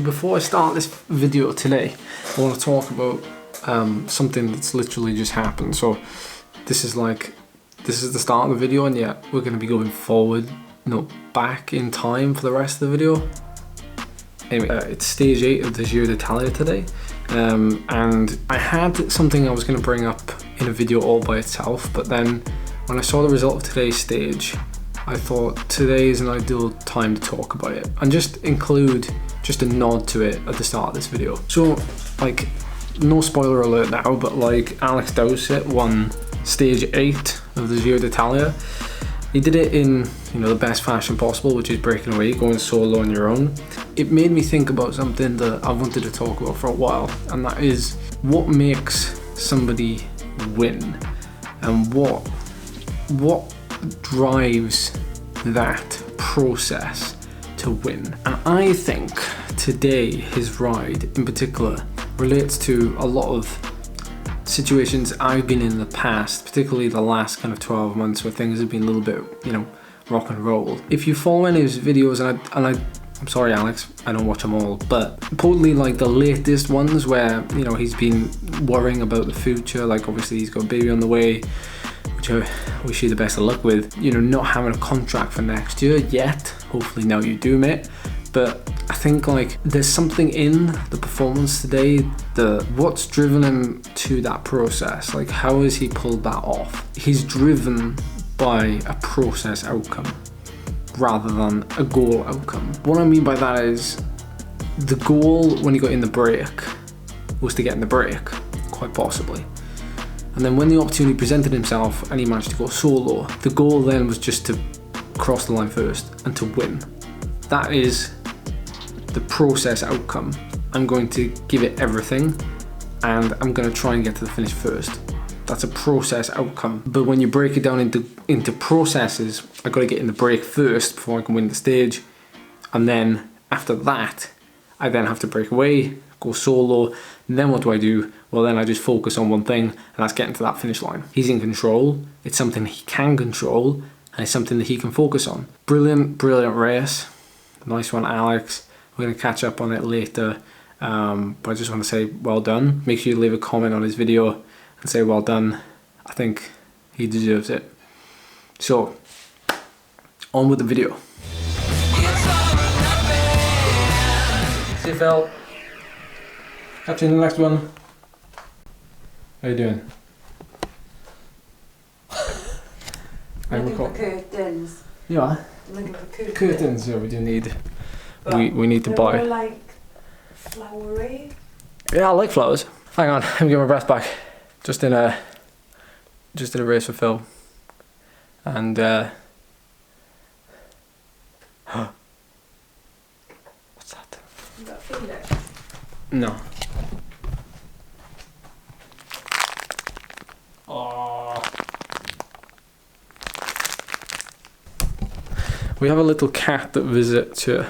before I start this video today, I want to talk about something that's literally just happened. So this is the start of the video, and yeah, we're going to be going forward, back in time for the rest of the video. Anyway, it's stage 8 of the Giro d'Italia today, and I had something I was going to bring up in a video all by itself, but then when I saw the result of today's stage, I thought today is an ideal time to talk about it and just include just a nod to it at the start of this video. So, no spoiler alert now, but Alex Dowsett won stage 8 of the Giro d'Italia. He did it in, the best fashion possible, which is breaking away, going solo on your own. It made me think about something that I've wanted to talk about for a while, and that is what makes somebody win, and what drives that process to win. And I think today his ride in particular relates to a lot of situations I've been in the past, particularly the last kind of 12 months where things have been a little bit, rock and roll. If you follow any of his videos, I'm sorry Alex, I don't watch them all, but reportedly the latest ones where, he's been worrying about the future, obviously he's got a baby on the way, which I wish you the best of luck with, not having a contract for next year yet. Hopefully now you do, mate. But I think there's something in the performance today, what's driven him to that process. How has he pulled that off? He's driven by a process outcome rather than a goal outcome. What I mean by that is the goal when he got in the break was to get in the break, quite possibly. And then when the opportunity presented himself and he managed to go solo, the goal then was just to cross the line first and to win. That is the process outcome. I'm going to give it everything and I'm going to try and get to the finish first. That's a process outcome. But when you break it down into processes, I've got to get in the break first before I can win the stage. And then after that, I then have to break away, go solo. And then what do? Well, then I just focus on one thing, and that's getting to that finish line. He's in control. It's something he can control, and it's something that he can focus on. Brilliant race. Nice one, Alex. We're going to catch up on it later, but I just want to say well done. Make sure you leave a comment on his video and say well done. I think he deserves it. So, on with the video. See you, Phil. Catch you in the next one. How you doing? I'm looking for curtains. You are? I'm looking for curtains. Curtains, yeah, we do need. We need to buy. They're flowery. Yeah, I like flowers. Hang on, let me get my breath back. Just in a race for Phil. And what's that? You got Felix? No. Oh. We have a little cat that visits here.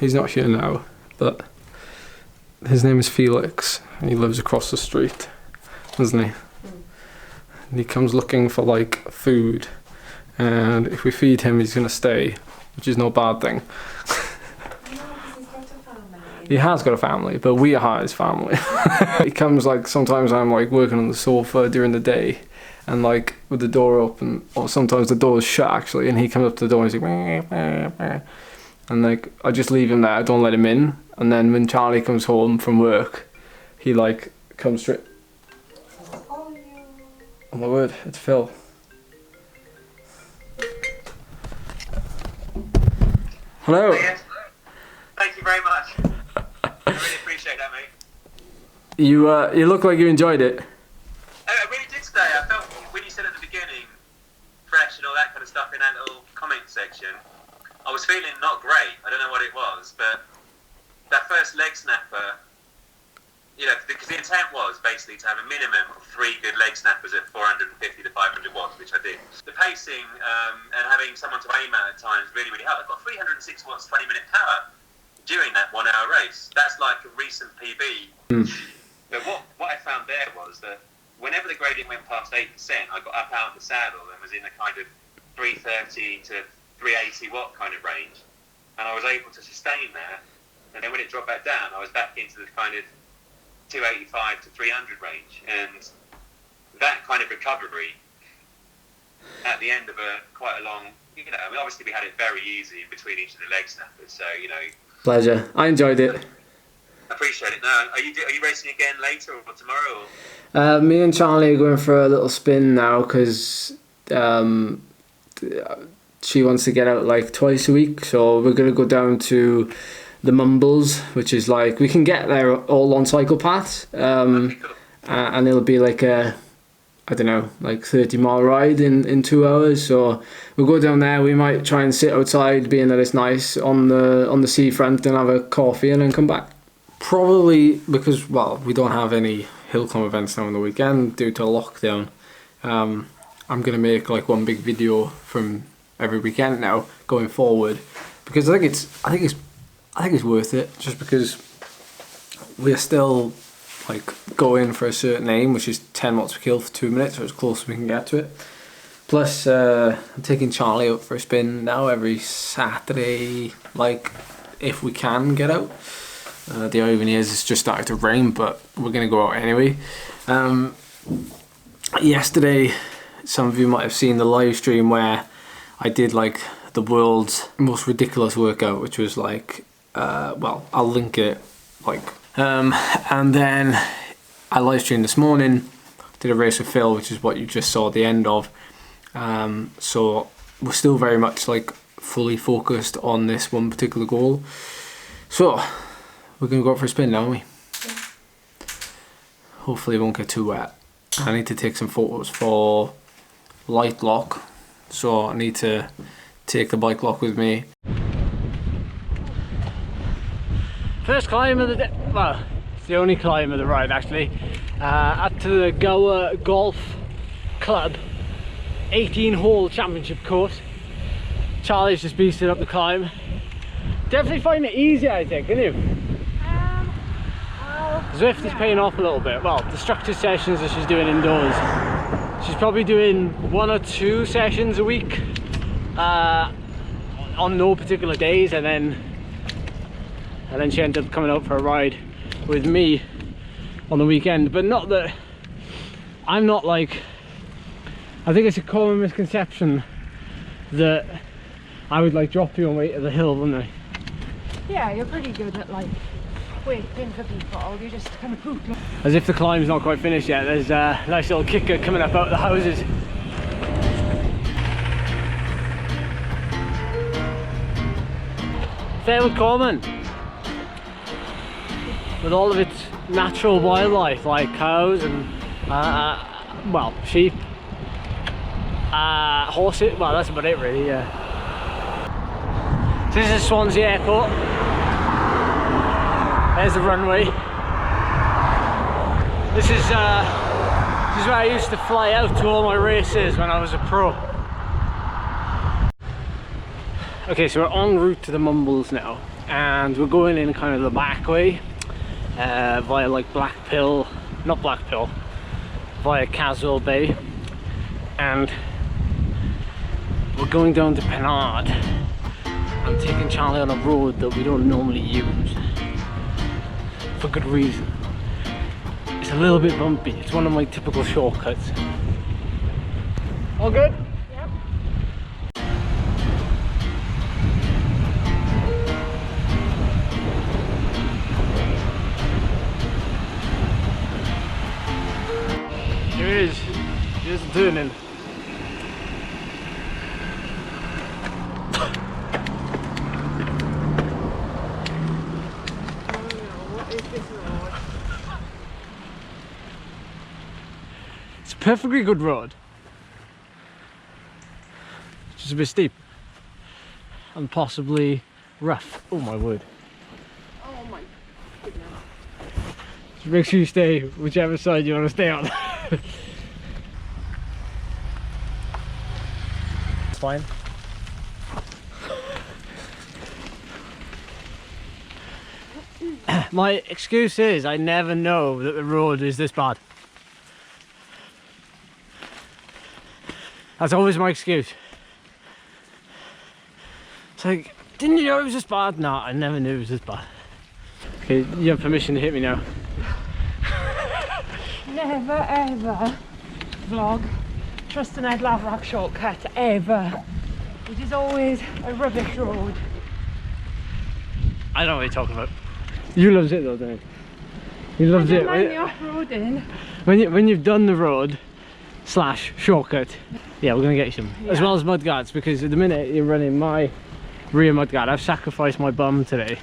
He's not here now, but his name is Felix, and he lives across the street, doesn't he? And he comes looking for food, and if we feed him, he's gonna stay, which is no bad thing. No, because he's got a family. He has got a family, but we are his family. He comes sometimes I'm working on the sofa during the day, and with the door open, or sometimes the door is shut actually, and he comes up to the door and he's like, meh, meh, meh. And I just leave him there, I don't let him in, and then when Charlie comes home from work, he comes straight. Oh my word, it's Phil. Hello. Thank you very much. I really appreciate that, mate. You look like you enjoyed it. I really did today. I felt when you said at the beginning, fresh and all that kind of stuff in that little comment section, I was feeling not great. I don't know what it was, but that first leg snapper, because the intent was basically to have a minimum of 3 good leg snappers at 450 to 500 watts, which I did. The pacing and having someone to aim at times really, really helped. I got 306 watts, 20-minute power during that 1 hour race. That's like a recent PB. But what I found there was that whenever the gradient went past 8%, I got up out of the saddle and was in a kind of 330 to 380 watt kind of range, and I was able to sustain that and then when it dropped back down, I was back into the kind of 285 to 300 range, and that kind of recovery at the end of quite a long, I mean, obviously we had it very easy between each of the leg snappers, so Pleasure. I enjoyed it. I appreciate it. Now, are you racing again later or tomorrow? Me and Charlie are going for a little spin now because she wants to get out like twice a week, so we're going to go down to the Mumbles, which is like, we can get there all on cycle paths, Cool. and it'll be like a, I don't know, like 30-mile ride in 2 hours. So we'll go down there. We might try and sit outside, being that it's nice, on the seafront, and have a coffee and then come back. Probably because, well, we don't have any hill climb events now on the weekend due to lockdown. I'm gonna make like one big video from every weekend now going forward, because I think it's worth it, just because we're still like going for a certain aim, which is 10 watts per kill for 2 minutes, or as close as we can get to it. Plus, I'm taking Charlie out for a spin now every Saturday, like if we can get out. The irony is it's just started to rain, but we're going to go out anyway. Yesterday, some of you might have seen the live stream where I did like the world's most ridiculous workout, which was like, well, I'll link it, like, and then I live streamed this morning, did a race with Phil, which is what you just saw at the end of. So we're still very much like fully focused on this one particular goal. So we're going to go out for a spin now, aren't we? Yeah. Hopefully it won't get too wet. I need to take some photos for light lock, so I need to take the bike lock with me. First climb of the day, well, it's the only climb of the ride actually. Up to the Goa Golf Club 18-hole championship course. Charlie's just beasted up the climb. Definitely find it easier, I think, didn't you? Zwift is paying off a little bit. Well, the structured sessions that she's doing indoors, she's probably doing 1 or 2 sessions a week on no particular days, and then she ended up coming out for a ride with me on the weekend. But not that I'm not like, I think it's a common misconception that I would like drop you on way to the hill, wouldn't I? Yeah, you're pretty good at like waiting for people. You just kind of poop. As if the climb's not quite finished yet. There's a nice little kicker coming up out of the houses. There with Kom Hunt, with all of its natural wildlife like cows and well, sheep, horses. Well, that's about it really. Yeah. So this is Swansea Airport. There's the runway. This is where I used to fly out to all my races when I was a pro. Okay, so we're en route to the Mumbles now, and we're going in kind of the back way, via like via Caswell Bay, and we're going down to Penard. I'm taking Charlie on a road that we don't normally use, for good reason. It's a little bit bumpy. It's one of my typical shortcuts. All good? Yep. Here it is. Here's the turning. It's a perfectly good road. Just a bit steep and possibly rough. Oh my word. Oh my goodness. Just make sure you stay whichever side you want to stay on. It's fine. My excuse is I never know that the road is this bad. That's always my excuse. It's like, didn't you know it was this bad? No, I never knew it was this bad. Okay, you have permission to hit me now. Never ever vlog trust an Laverack shortcut ever. It is always a rubbish road. I know what you're talking about. You loves it though, don't you? He loves it. I don't mind the off-roading. When you've done the road / shortcut, yeah, we're gonna get you some, as well as mudguards, because at the minute you're running my rear mudguard. I've sacrificed my bum today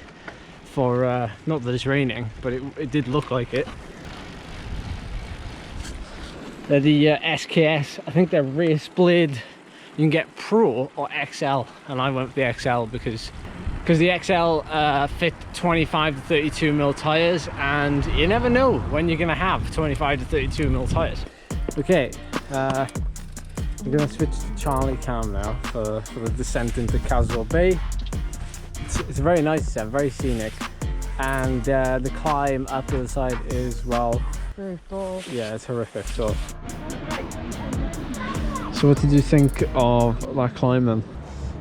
for not that it's raining, but it did look like it. They're the SKS. I think they're race blade. You can get Pro or XL, and I went for the XL because the XL fit 25 to 32 mil tires, and you never know when you're gonna have 25 to 32 mil tires. Okay, I'm gonna switch to Charlie cam now for the descent into Castle Bay. It's a very nice descent, very scenic, and the climb up to the side is, well, yeah, it's horrific. So what did you think of that climb then?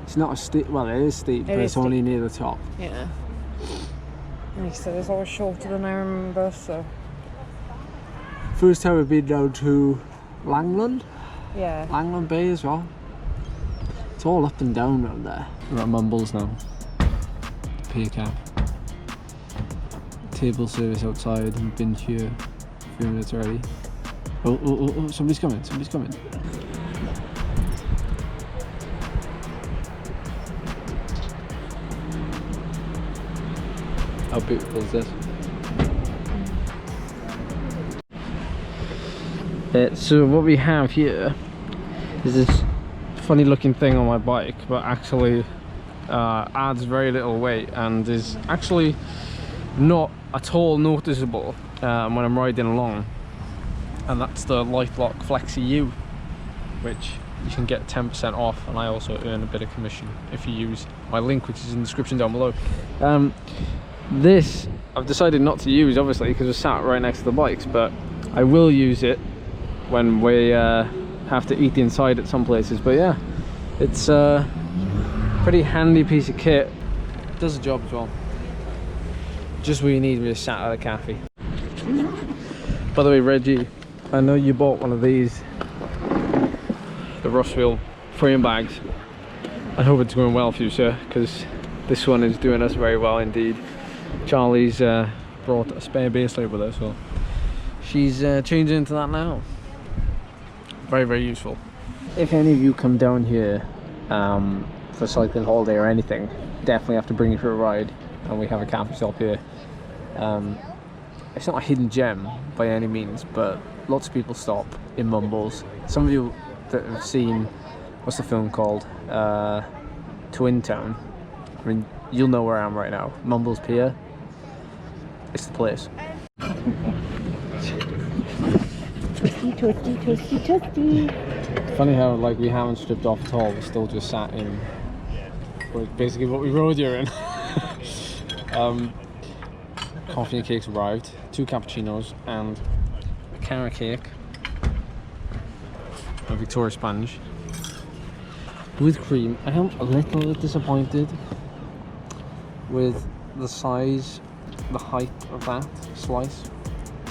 It's not a steep, well it is steep, but it's only near the top. Yeah. Like I said, it's always shorter than I remember, so. First time we've been down to Langland. Yeah. Langland Bay as well. It's all up and down around there. We're at Mumbles now. Pier cap. Table service outside, and been here a few minutes already. Oh, somebody's coming, somebody's coming. How beautiful is this? So what we have here is this funny looking thing on my bike, but actually adds very little weight and is actually not at all noticeable when I'm riding along, and that's the Lightlock Flexi U, which you can get 10% off, and I also earn a bit of commission if you use my link, which is in the description down below. This I've decided not to use, obviously, because we're sat right next to the bikes, but I will use it when we have to eat the inside at some places. But yeah, it's a pretty handy piece of kit. It does the job as well. Just what you need when you're sat at a cafe. By the way, Reggie, I know you bought one of these, the Rossville frame bags. I hope it's going well for you, sir, because this one is doing us very well indeed. Charlie's brought a spare base layer with her, so she's changing into that now. Very, very useful. If any of you come down here for cycling holiday or anything, definitely have to bring you for a ride, and we have a cafe shop here. It's not a hidden gem by any means, but lots of people stop in Mumbles. Some of you that have seen, what's the film called, Twin Town, I mean, you'll know where I am right now. Mumbles Pier, it's the place. Twisty, twisty, twisty, twisty. Funny how like we haven't stripped off at all, we're still just sat in basically what we rode here in. Coffee and cakes arrived, 2 cappuccinos and a carrot cake, a Victoria sponge with cream. I am a little bit disappointed with the size, the height of that slice.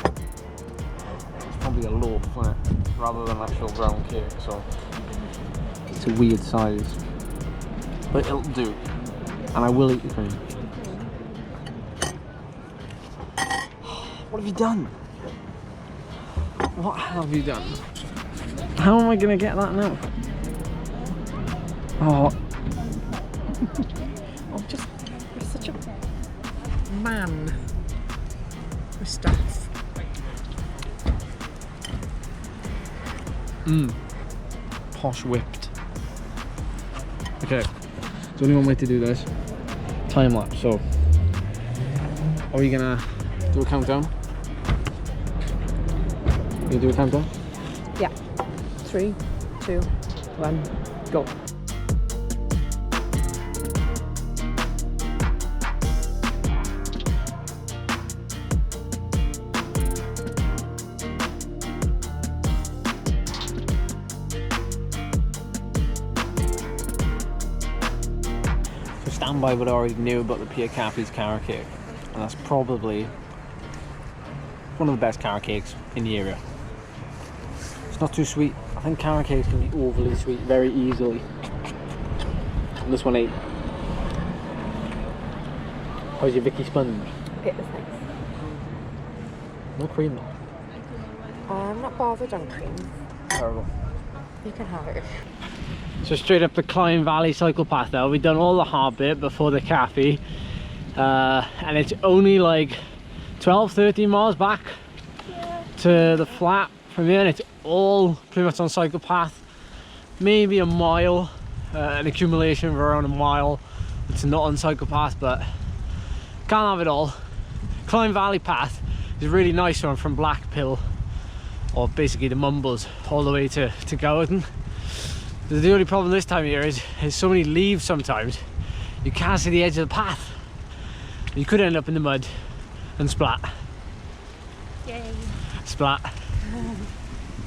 It's probably a loaf, isn't it? Rather than actual round cake, so it's a weird size, but it'll do, and I will eat the cream. What have you done? What have you done? How am I gonna get that now? Oh, Just you're such a man with stuff. Posh whipped. Okay, there's only one way to do this. Time lapse. So, are we gonna do a countdown? You do a countdown? Yeah. 3, 2, 1, go. Stand by what I already knew about the Pia Caffey's carrot cake. and that's probably one of the best carrot cakes in the area. It's not too sweet. I think carrot cakes can be overly sweet very easily. And this one ain't. How's your Vicky sponge? It was nice. No cream though. I'm not bothered on cream. Terrible. You can have it. So straight up the Clyde Valley cycle path now. We've done all the hard bit before the cafe. And it's only like 12-13 miles back to the flat from here, and it's all pretty much on cycle path. Maybe a mile, an accumulation of around a mile. It's not on cycle path, but can't have it all. Clyde Valley path is a really nice one from Blackpill, or basically the Mumbles, all the way to Gowden. The only problem this time of year is there's so many leaves sometimes you can't see the edge of the path. You could end up in the mud and splat. Yay. Splat.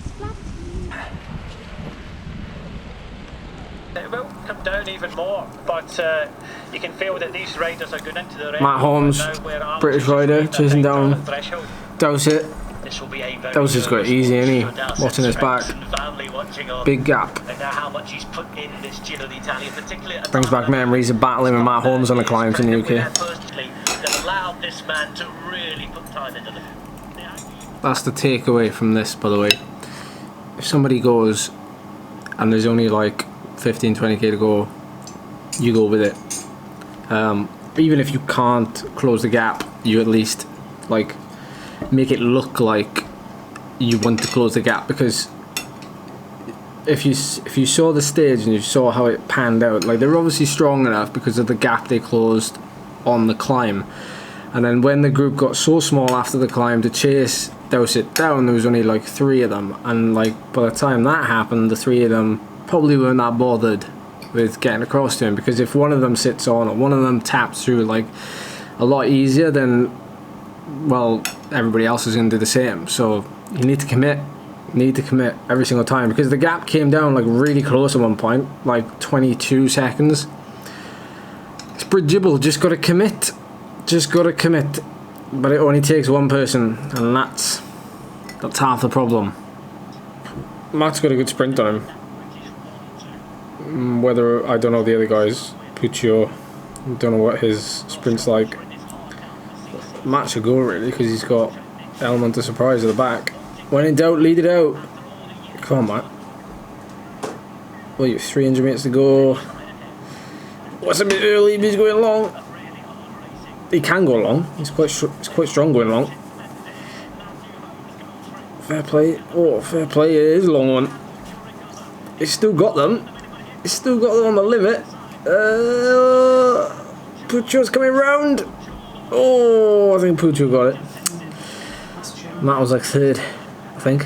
Splat. It will come down even more, but you can feel that these riders are going into the rain. Matt Holmes, British rider, chasing down Dowsett. Dowsett's got it easy, ain't he? Watching his back. Big gap. Brings back memories of battling with Matt Holmes on the climbs in the UK. That's the takeaway from this, by the way. If somebody goes and there's only like 15-20k to go, you go with it. Even if you can't close the gap, you at least like make it look like you want to close the gap, because if you saw the stage and you saw how it panned out, like they're obviously strong enough because of the gap they closed on the climb, and then when the group got so small after the climb to chase Dowsett down, there was only like 3 of them, and like by the time that happened, the 3 of them probably weren't that bothered with getting across to him, because if one of them sits on or one of them taps through like a lot easier, then well, everybody else is going to do the same. So you need to commit every single time, because the gap came down like really close at one point, like 22 seconds. It's bridgeable, just got to commit, but it only takes one person, and that's half the problem. Matt's got a good sprint on him. Whether, I don't know the other guys, Puccio, don't know what his sprint's like. Matt should go really, because he's got element of surprise at the back. When in doubt, lead it out. Come on, Matt. Well, you have 300 minutes to go. What's a bit early, but he's going long. He can go long. He's quite strong going long. Fair play. Oh, fair play. It is a long one. He's still got them. He's still got them on the limit. Puccio's coming round. Oh, I think Puccio got it. Matt was like 3rd, I think.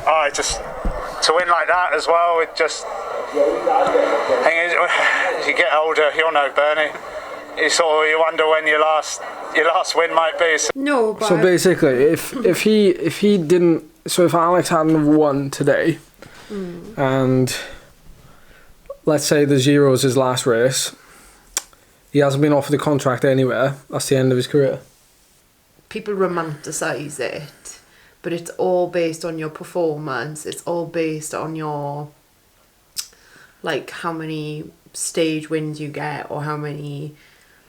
Oh, just to win like that as well, it just. As you get older, you'll know, Bernie. You wonder when your last win might be. No, but so basically, if he didn't, so if Alex hadn't won today, and let's say the Giro's his last race, he hasn't been offered a contract anywhere. That's the end of his career. People romanticise it, but it's all based on your performance. It's all based on your, like, how many stage wins you get, or how many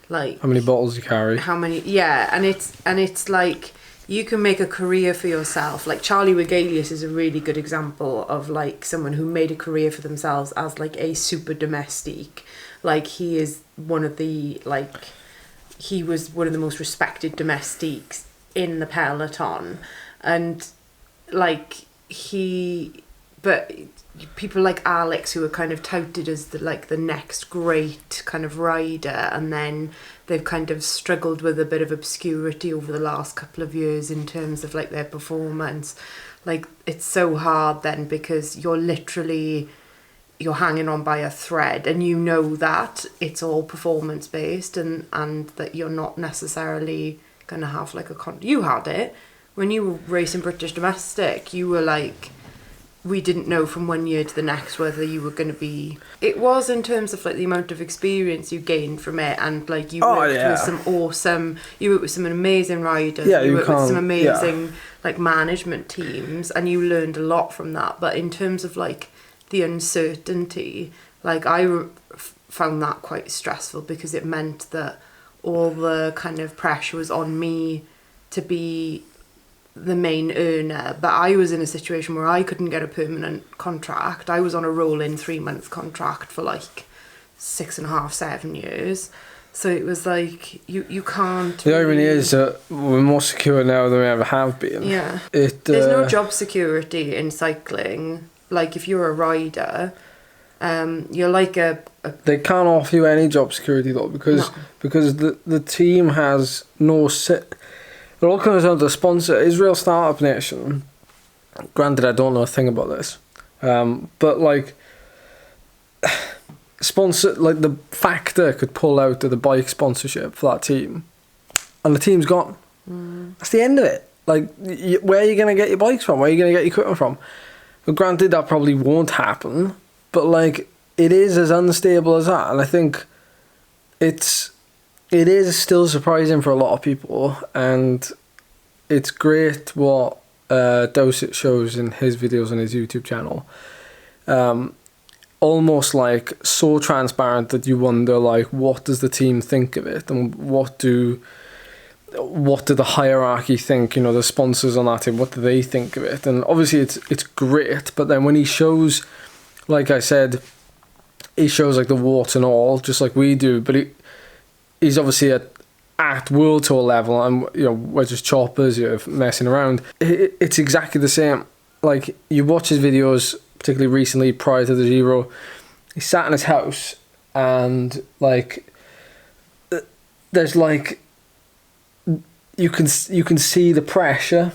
bottles you carry. And it's like, you can make a career for yourself. Like Charlie Regalius is a really good example of like someone who made a career for themselves as like a super domestique. Like he is one of the he was one of the most respected domestiques in the peloton, and but people like Alex, who are kind of touted as the next great kind of rider, and then they've kind of struggled with a bit of obscurity over the last couple of years in terms of like their performance. Like it's so hard then, because you're hanging on by a thread, and you know that it's all performance based, and that you're not necessarily going to have like you had it when you were racing British domestic. You were like we didn't know from one year to the next whether you were going to be. It was in terms of like the amount of experience you gained from it, and like you worked with you worked with some amazing riders. Yeah, you worked with some yeah. amazing like management teams, and you learned a lot from that. But in terms of like the uncertainty, like found that quite stressful, because it meant that all the kind of pressure was on me to be the main earner, but I was in a situation where I couldn't get a permanent contract. I was on a rolling 3-month contract for like 6.5, 7 years. So it was like you can't. The irony is that we're more secure now than we ever have been. Yeah. There's no job security in cycling. Like if you're a rider, you're like They can't offer you any job security though, because the team has no It all comes down to the sponsor. Israel Startup Nation. Granted, I don't know a thing about this, but like sponsor, like the Factor could pull out of the bike sponsorship for that team, and the team's gone. That's the end of it. Like, where are you going to get your bikes from? Where are you going to get your equipment from? Well, granted, that probably won't happen, but like it is as unstable as that, and I think it is still surprising for a lot of people, and it's great what Dosset shows in his videos on his YouTube channel. Almost like so transparent that you wonder, like, what does the team think of it, and what do the hierarchy think? You know, the sponsors on that team, what do they think of it? And obviously it's great, but then when he shows, like I said, he shows like the warts and all, just like we do, but he's obviously at world tour level, and you know, we're just choppers, you're messing around. It's exactly the same. Like, you watch his videos, particularly recently prior to the Giro, he sat in his house, and like there's like you can see the pressure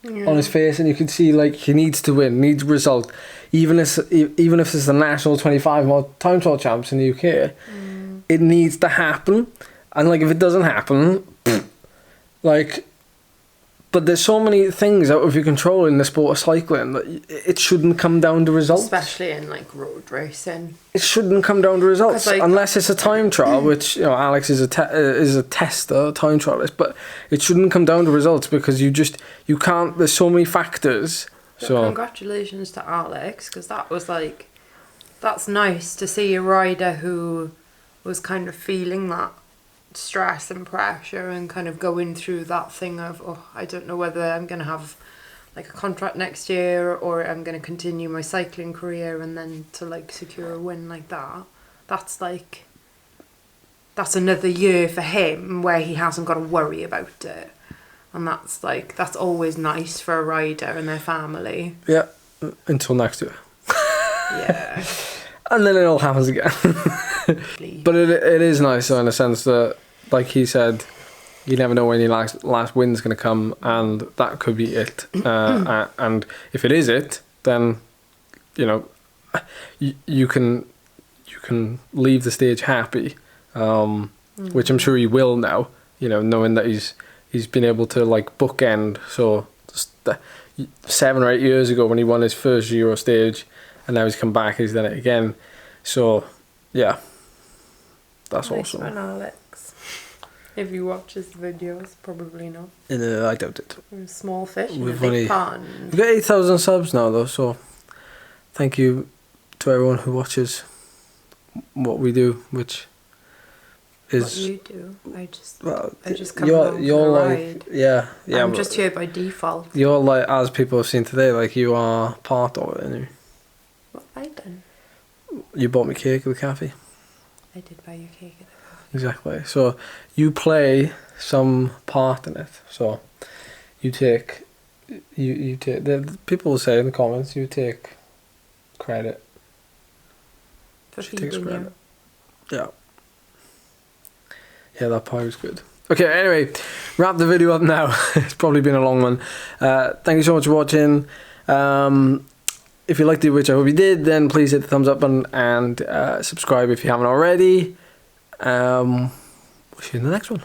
on his face, and you can see like he needs to win, needs result, even if it's the national 25 mile time trial champs in the UK. It needs to happen, and like if it doesn't happen, like, but there's so many things out of your control in the sport of cycling that it shouldn't come down to results. Especially in like road racing, it shouldn't come down to results, like, unless it's a time trial, which, you know, Alex is a tester, time trialist, but it shouldn't come down to results, because you can't. There's so many factors. So congratulations to Alex, because that's nice to see a rider who was kind of feeling that stress and pressure, and kind of going through that thing of, oh, I don't know whether I'm going to have like a contract next year, or I'm going to continue my cycling career, and then to like secure a win like that. That's another year for him where he hasn't got to worry about it, and that's always nice for a rider and their family. Yeah, until next year. Yeah. And then it all happens again. But it is nice though, in a sense that, like he said, you never know when your last win's going to come, and that could be it. And if it is it, then, you know, you can leave the stage happy, which I'm sure he will now. You know, knowing that he's been able to like bookend. So 7 or 8 years ago when he won his first Giro stage, and now he's come back, he's done it again. So, yeah, that's nice awesome. One, Alex. If you watch his videos, probably not. I doubt it. We're a small fish in a big pond. We've got 8,000 subs now, though, so thank you to everyone who watches what we do, which is... What you do. I just come you're along for a like, ride. Yeah. I'm just here by default. You're like, as people have seen today, like, you are part of it, aren't you? What have I done? You bought me cake at the cafe. I did buy you cake at the cafe. Exactly. So you play some part in it. So you take the people will say in the comments, you take credit. For She takes feeding credit. you. Yeah. Yeah, that pie was good. Okay, anyway, wrap the video up now. It's probably been a long one. Thank you so much for watching. If you liked it, which I hope you did, then please hit the thumbs up button and subscribe if you haven't already. We'll see you in the next one.